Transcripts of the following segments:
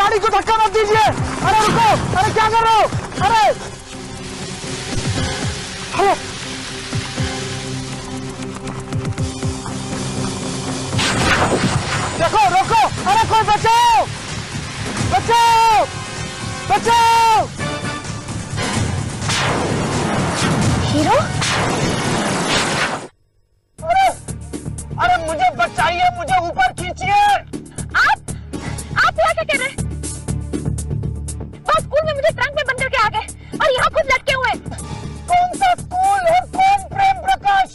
गाड़ी को धक्का मत दीजिए। अरे रुको, अरे क्या कर रहे हो? अरे हेलो, देखो रोको, अरे कोई बचाओ, बचाओ, बचाओ। हीरो, अरे मुझे बचाइए, मुझे ऊपर खींचिए। आप यहाँ क्या कर रहे हैं? बस स्कूल में मुझे ट्रंक में बंद करके आ गए और यहाँ खुद लटके हुए। कौन सा स्कूल और कौन प्रेम प्रकाश?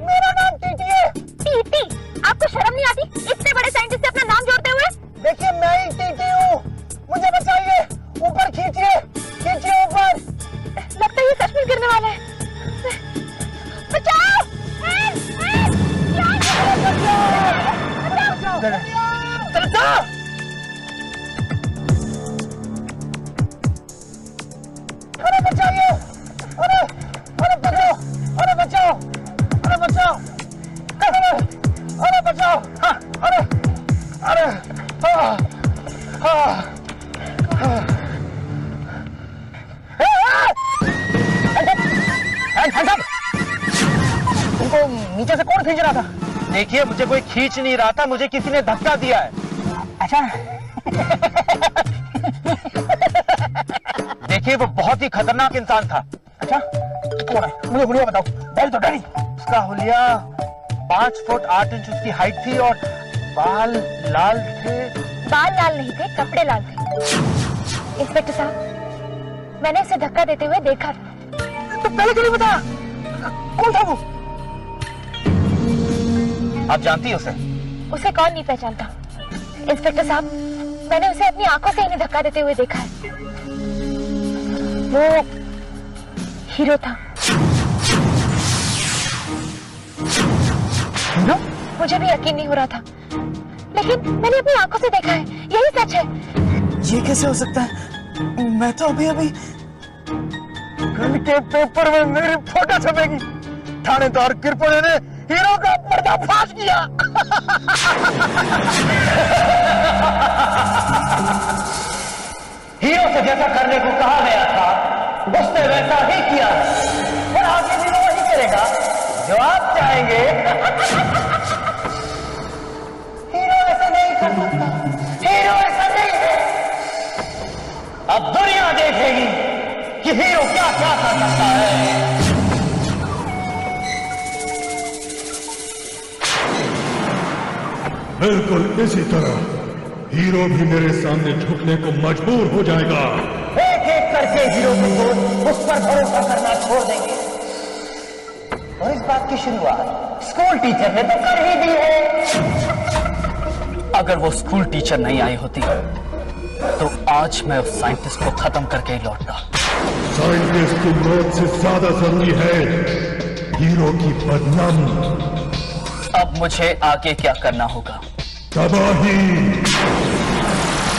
मेरा नाम टीटी है। टीटी? आपको शर्म नहीं आती इतने बड़े साइंटिस्ट से अपना नाम जोड़ते हुए? देखिए मैं ही टीटी हूँ, मुझे बचाइए, ऊपर खींचिए, खींचिए ऊपर। लगता है ये सच में गिरने वाला है। बचाओ! अरे बचाइए, अरे अरे बचाओ, अरे बचाओ, अरे बचाओ, अरे बचाओ, अरे अरे तुमको नीचे से कौन खींच रहा था? देखिए मुझे कोई खींच नहीं रहा था, मुझे किसी ने धक्का दिया है। अच्छा देखिए वो बहुत ही खतरनाक इंसान था। अच्छा कौन है? मुझे हुलिया बताओ। बैल तो डरी। उसका हुलिया 5 फुट 8 इंच उसकी हाइट थी और बाल लाल थे। बाल लाल नहीं थे, कपड़े लाल थे। इंस्पेक्टर साहब, मैंने इसे धक्का देते हुए देखा था। तो पहले क्यों नहीं बताया? कौन था वो? आप जानती हैं उसे? उसे कौन नहीं पहचानता। इंस्पेक्टर साहब, मैंने उसे अपनी आंखों से इन्हें धक्का देते हुए देखा है। वो हीरो था। हीरो? मुझे भी यकीन नहीं हो रहा था, लेकिन मैंने अपनी आंखों से देखा है, यही सच है। ये कैसे हो सकता है? मैं तो अभी अभी कल के पेपर में मेरी फोटो छपेगी। थानेदार किरपड़े ने हीरो का पर्दाफाश किया। हीरो से जैसा करने को कहा गया था उसने वैसा ही किया और आगे भी वो वही करेगा जो आप चाहेंगे। हीरो ऐसा नहीं कर सकता, हीरो ऐसा नहीं है। अब दुनिया देखेगी कि हीरो क्या क्या कर सकता है। बिल्कुल इसी तरह हीरो भी मेरे सामने झुकने को मजबूर हो जाएगा। एक एक करके हीरो के दोस्त उस पर भरोसा करना छोड़ देंगे और इस बात की शुरुआत स्कूल टीचर ने तो कर ही दी है। अगर वो स्कूल टीचर नहीं आई होती तो आज मैं उस साइंटिस्ट को खत्म करके ही लौटता। साइंटिस्ट की मौत से ज्यादा जरूरी है हीरो की बदनामी। अब मुझे आगे क्या करना होगा? तबाही।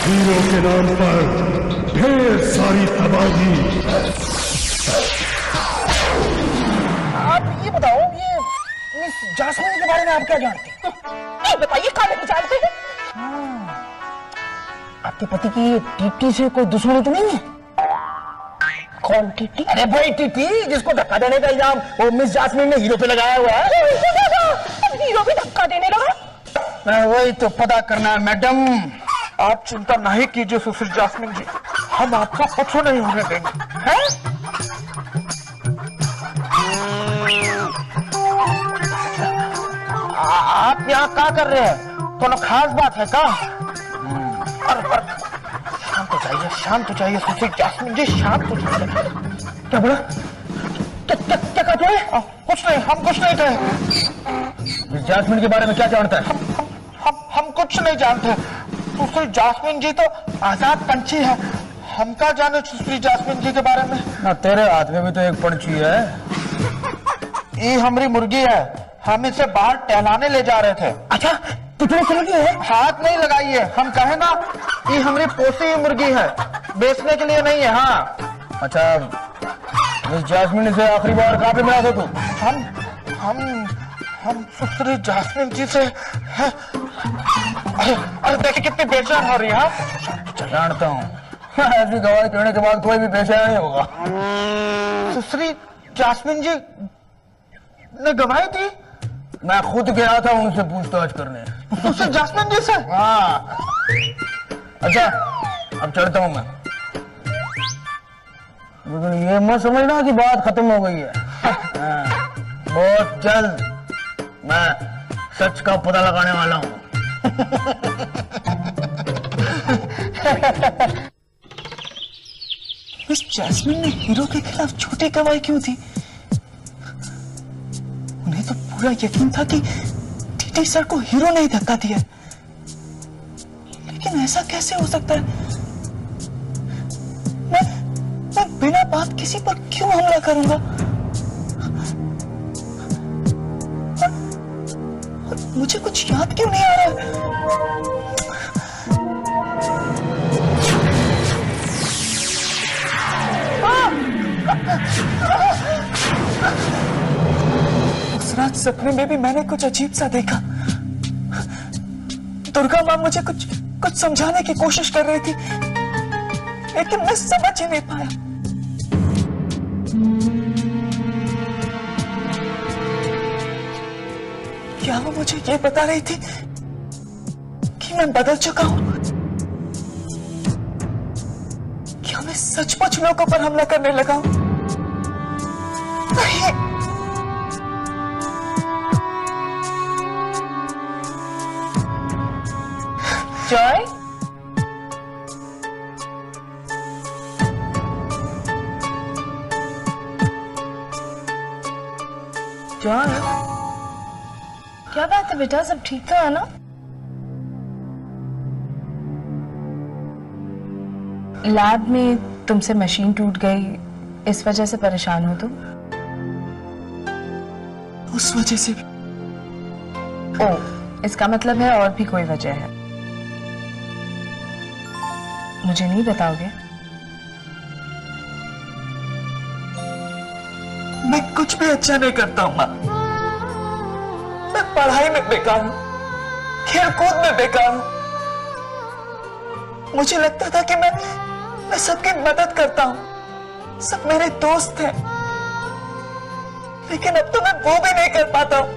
हीरो के नाम पर ढेर सारी तबाही। आप ये बताओ, ये मिस जासमीन के बारे में आप क्या जानते हैं? बताइए, कौन जानते हैं? आपके पति की टीटी से कोई दुश्मनी तो नहीं है? कौन टीटी? अरे भाई टीटी जिसको धक्का देने का इल्जाम वो मिस जासमीन ने हीरो पे लगाया हुआ है। हीरो भी धक्का देने लगा? मैं वही तो पता करना है मैडम। आप चिंता नहीं कीजिए सुश्री जासमीन जी, हम आपको कुछ नहीं होने देंगे। हैं? आप यहाँ क्या कर रहे हैं? कोनो खास बात है क्या? शांत हो जाइए, शांत हो जाइए सुश्री जासमीन जी, शांत हो जाइए। क्या बोला? क्या कहते हैं? कुछ नहीं, हम कुछ नहीं कहे। जासमीन के बारे में क्या जानता है? हम कुछ नहीं जानते। सुश्री जासमीन जी तो आजाद पंछी है, हम क्या जाने सुश्री जासमीन जी के बारे में। ना तेरे हाथ में भी तो एक पंछी है। ये हमारी मुर्गी है, हम इसे बाहर टहलाने ले जा रहे थे। अच्छा कितने किलो की है? हाथ नहीं लगाइए, हम कहे ना ये हमारी पोसी हुई मुर्गी है, बेचने के लिए नहीं है। हाँ अच्छा, इस जासमीन से आखिरी बार कहाँ पे मिला था तू? हम सुश्री जासमीन जी से अरे देखिए कितनी बेचैन हो रही है। जानता हूँ, ऐसी गवाही देने के बाद कोई भी बेचैन नहीं होगा। सुश्री जास्मिन जी ने गवाही दी? मैं खुद गया था उनसे पूछताछ करने। सुश्री जास्मिन जी से? हाँ। अच्छा, अब चढ़ता हूँ मैं, लेकिन ये मत समझना कि बात खत्म हो गई है। हाँ, बहुत जल्द मैं सच का पता लगाने वाला हूँ। मिस जैस्मिन ने हीरो के खिलाफ झूठी गवाही क्यों दी? उन्हें तो पूरा यकीन था कि टीटी सर को हीरो ने ही धक्का दिया, लेकिन ऐसा कैसे हो सकता है? मैं बिना बात किसी पर क्यों हमला करूंगा? और मुझे कुछ याद क्यों नहीं आ रहा है? उस रात सपने में भी मैंने कुछ अजीब सा देखा। दुर्गा माँ मुझे कुछ समझाने की कोशिश कर रही थी, लेकिन मैं समझ ही नहीं पाया। क्या वो मुझे ये बता रही थी कि मैं बदल चुका हूं? क्या मैं सचमुच लोगों पर हमला करने लगा हूं? नहीं। जॉय, जॉय, क्या बात है बेटा, सब ठीक तो है ना? लैब में तुमसे मशीन टूट गई, इस वजह से परेशान हो तुम? उस वजह से भी। ओह, इसका मतलब है और भी कोई वजह है। मुझे नहीं बताओगे? मैं कुछ भी अच्छा नहीं करता हूं माँ। मैं पढ़ाई में बेकार हूं, खेलकूद में बेकार हूं। मुझे लगता था कि मैं सबकी मदद करता हूं, सब मेरे दोस्त हैं, लेकिन अब तो मैं वो भी नहीं कर पाता हूं।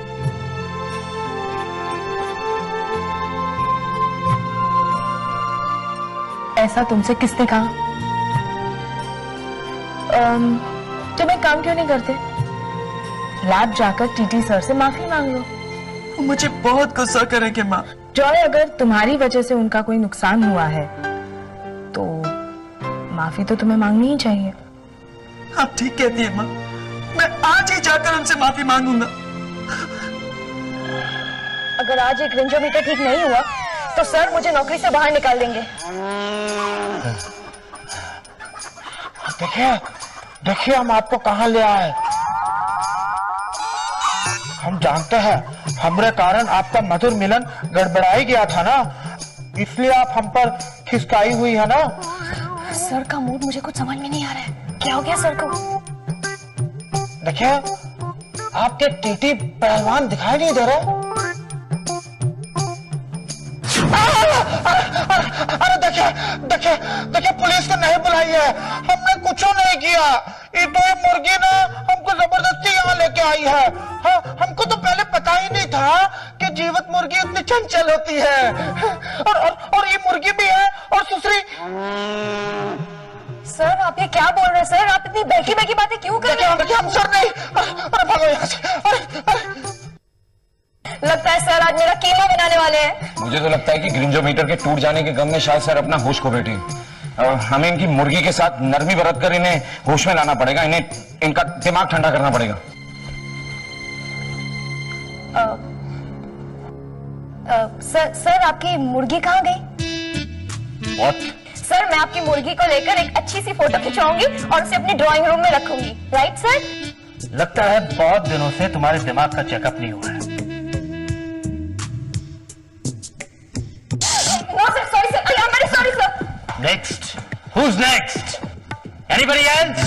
ऐसा तुमसे किसने कहा? तुम एक काम क्यों नहीं करते? लैब जाकर टीटी सर से माफी मांग लो। वो मुझे बहुत गुस्सा करेंगे माँ। जॉय, अगर तुम्हारी वजह से उनका कोई नुकसान हुआ है तो माफी तो तुम्हें मांगनी ही चाहिए। आप ठीक कहती है माँ, मैं आज ही जाकर उनसे माफी मांगूंगा। अगर आज एक रेंजोमीटर ठीक नहीं हुआ तो सर मुझे नौकरी से बाहर निकाल देंगे। देखिए देखिए, हम आपको कहाँ ले आए। हम जानते हैं हमारे कारण आपका मधुर मिलन गड़बड़ाई गया था ना, इसलिए आप हम पर खिसकाई हुई है ना। सर का मूड मुझे कुछ समझ में नहीं आ रहा है। क्या हो गया सर को? देखिए, आपके टीटी पहलवान दिखाई नहीं दे रहे। अरे देखिए देखिए देखिए, पुलिस को नहीं बुलाई है, हमने कुछ नहीं किया। ये तो ये मुर्गी ना हमको जबरदस्ती यहाँ लेके आई है। हाँ, हमको तो पहले पता ही नहीं था कि जीवित मुर्गी इतनी चंचल होती है। और ये मुर्गी भी है और दूसरी। सर आप ये क्या बोल रहे हैं? सर आप इतनी बहकी बहकी बातें क्यों कर रहे हैं? देखिए हम सर नहीं। अरे भागो यहाँ से। लगता है सर आज मेरा कीमा बनाने वाले हैं। मुझे तो लगता है कि ग्रिंजोमीटर के टूट जाने के गम में शायद सर अपना होश खो बैठे। और हमें इनकी मुर्गी के साथ नरमी बरत कर इन्हें होश में लाना पड़ेगा, इन्हें इनका दिमाग ठंडा करना पड़ेगा। सर आपकी मुर्गी कहाँ गई? What? सर मैं आपकी मुर्गी को लेकर एक अच्छी सी फोटो खिंचवाऊंगी और उसे अपनी ड्राइंग रूम में रखूंगी। Right sir? लगता है बहुत दिनों से तुम्हारे दिमाग का चेकअप नहीं हुआ है। No sir, sorry sir, I am very sorry sir. Next. Who's next? Anybody else?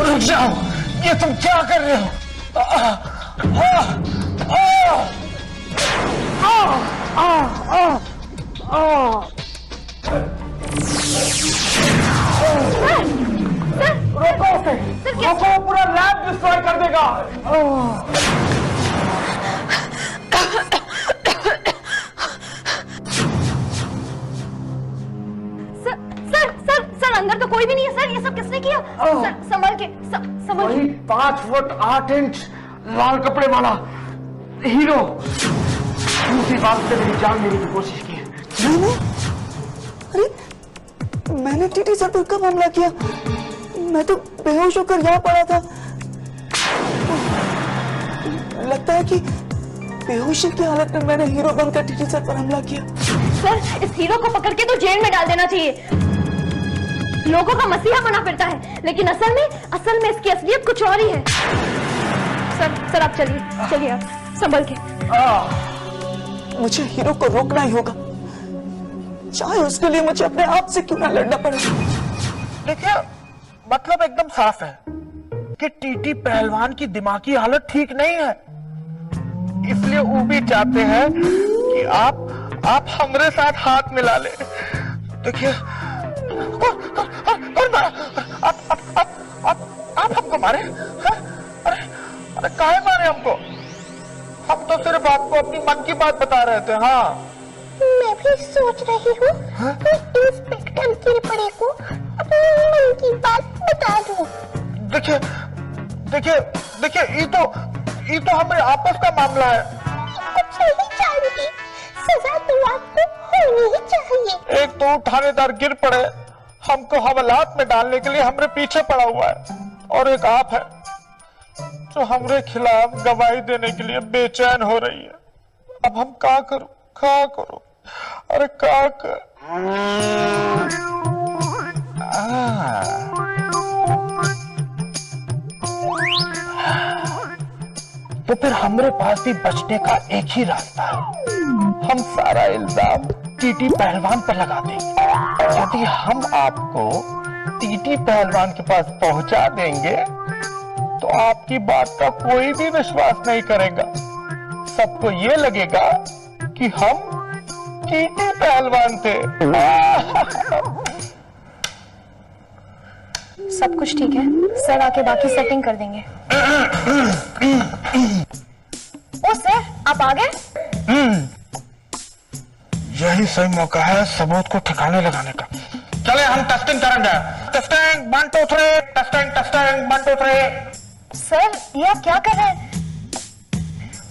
रुक जाओ, ये तुम क्या कर रहे हो? रोको उसे, रोको, पूरा लैब डिस्ट्रॉय कर देगा। सर अंदर तो कोई भी नहीं है सर। ये सब किसने किया? सर संभल के, संभल के। वही 5 फुट 8 इंच लाल कपड़े वाला हीरो दूसरी बात से मेरी जान लेने की कोशिश की है। अरे मैंने टीटी सर पर कब हमला किया? मैं तो बेहोश होकर यहाँ पड़ा था। लगता है कि बेहोशी की हालत में मैंने हीरो बनकर टीटी सर पर हमला किया। सर इस हीरो को पकड़ के तो जेल में डाल देना चाहिए। लोगों का मसीहा बना फिरता है, लेकिन असल में इसकी असलियत कुछ और ही है। सर आप चलिए आप संभल के। मुझे हीरो को रोकना ही होगा, चाहे उसके लिए मुझे अपने आप से क्यों ना लड़ना पड़े। देखिए, मतलब एकदम साफ है कि टीटी पहलवान की दिमागी हालत ठीक नहीं है, इसलिए वो भी चाहते हैं कि आप हमारे साथ हाथ मिला ले। देखिए, कौन मारा? आप हमको मारे? अरे काहे मारे हमको? हम तो सिर्फ आपको अपनी मन की बात बता रहे थे। हाँ, मैं भी सोच रही हूँ कि इंस्पेक्टर गिरपड़े को अपनी मन की बात बता दूं। देखिए, ये तो हमारे आपस का मामला है। कुछ नहीं चाहिए, सजा तो आपको होनी ही चाहिए। एक तो थानेदार गिर पड़े, हमको हवालात में डालने के लिए हमरे पीछे पड़ा हुआ है, और एक आप है जो हमरे खिलाफ गवाही देने के लिए बेचैन हो रही है। अब हम क्या करूं? अरे क्या कर? तो फिर हमरे पास भी बचने का एक ही रास्ता है। हम सारा इल्जाम टीटी पहलवान पर लगा देंगे। यदि हम आपको टीटी पहलवान के पास पहुंचा देंगे तो आपकी बात का कोई भी विश्वास नहीं करेगा। सबको ये लगेगा कि हम टीटी पहलवान थे। सब कुछ ठीक है, सर आके बाकी सेटिंग कर देंगे। ओ सर, आप आ गए? यही सही मौका है सबूत को ठिकाने लगाने का। चले हम टेस्टिंग करेंगे। Testing 1 2 3, testing 1 2 3। सर ये आप क्या कर रहे हैं?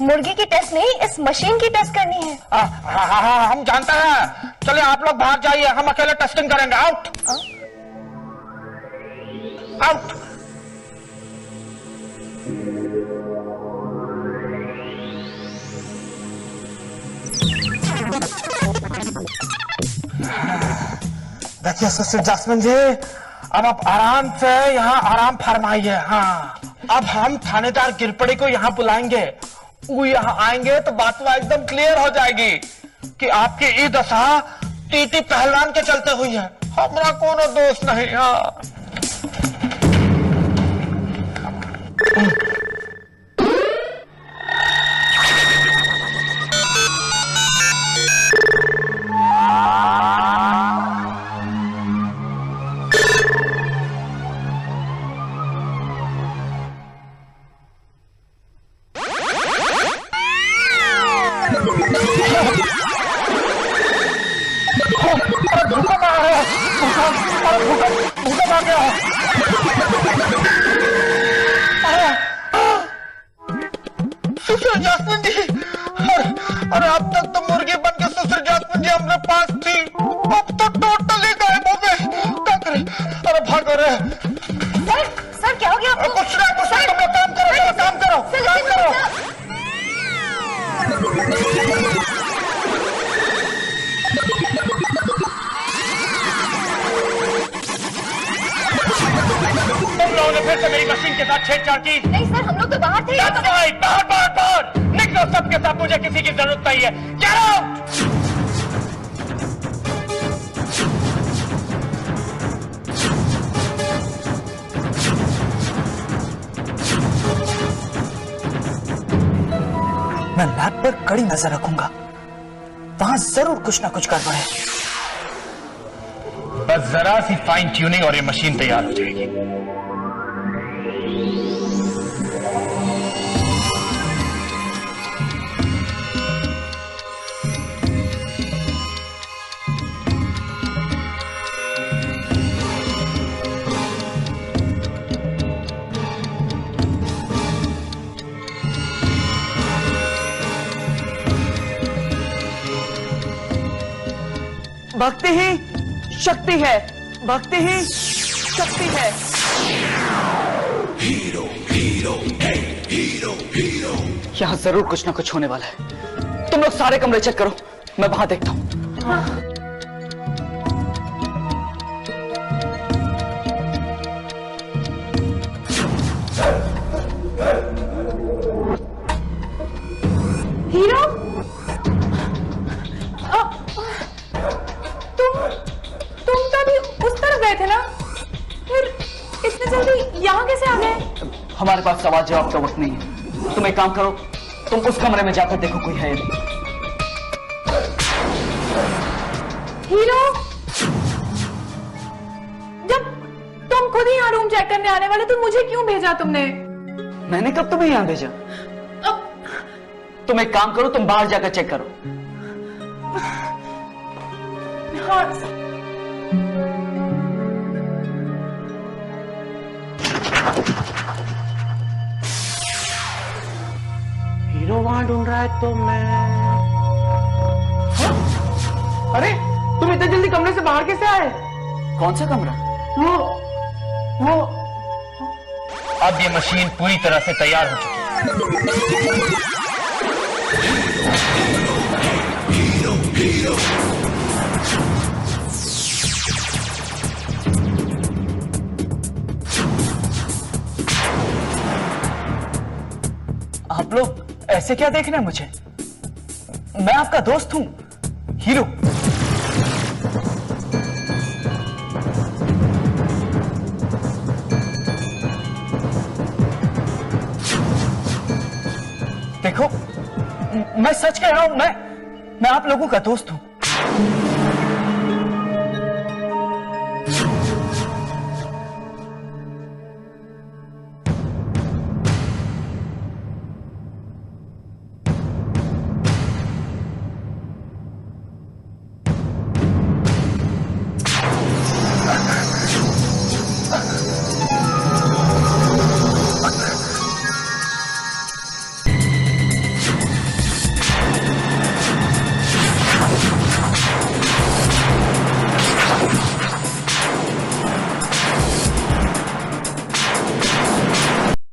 मुर्गी की टेस्ट नहीं, इस मशीन की टेस्ट करनी है। हाँ, हम जानते हैं। चलिए आप लोग बाहर जाइए, हम अकेले टेस्टिंग करेंगे। Out out. देखिए सुश्री जास्मिन जी, अब आप आराम से यहाँ आराम फरमाइए। हाँ, अब हम थानेदार गिरपड़े को यहाँ बुलाएंगे। वो यहाँ आएंगे तो बात एकदम क्लियर हो जाएगी कि आपकी ये दशा टीटी पहलवान के चलते हुई है, हमारा कोनो दोष नहीं। हाँ, भूकंप आ गया। भूकंप आ गया। सुश्री जास्मिन जी, अरे अब तक तो मुर्गी बन के सुश्री जास्मिन जी हमारे पास थी, अब तो टोटली गायब हो गए। क्या करें? अरे भागो रे। सर क्या हो गया आपको? कुछ नहीं, तुम लोग काम करो। तुम लोगों ने फिर से मेरी मशीन के साथ छेड़छाड़ की। नहीं सर, हम लोग तो बाहर थे। That's right, बाहर बाहर बाहर निकलो सबके साथ, मुझे किसी की जरूरत नहीं है। Get out! मैं लैब पर कड़ी नजर रखूंगा, वहां जरूर कुछ ना कुछ गड़बड़ है। बस जरा सी फाइन ट्यूनिंग और ये मशीन तैयार हो जाएगी। भक्ति ही शक्ति है, भक्ति ही शक्ति है। यहाँ जरूर कुछ ना कुछ होने वाला है। तुम लोग सारे कमरे चेक करो, मैं वहां देखता हूँ। हीरो, तुम तो अभी उस तरफ गए थे ना, फिर इतने जल्दी यहाँ कैसे आ गए? हमारे पास सवाल जवाब का वक्त नहीं है। तुम एक काम करो, तुम उस कमरे में जाकर देखो कोई है या नहीं। हीरो, जब तुम खुद ही यहाँ रूम चेक करने आने वाले तो मुझे क्यों भेजा तुमने? मैंने कब तुम्हें यहाँ भेजा? तुम एक काम करो, तुम बाहर जाकर चेक करो। हाँ। हीरो वहां ढूंढ रहा है तो मैं। अरे तुम इतने जल्दी कमरे से बाहर कैसे आए? कौन सा कमरा? वो अब ये मशीन पूरी तरह से तैयार हो चुकी है। आप लोग ऐसे क्या देख रहे हैं मुझे? मैं आपका दोस्त हूं, हीरो। देखो, मैं सच कह रहा हूं, मैं आप लोगों का दोस्त हूं।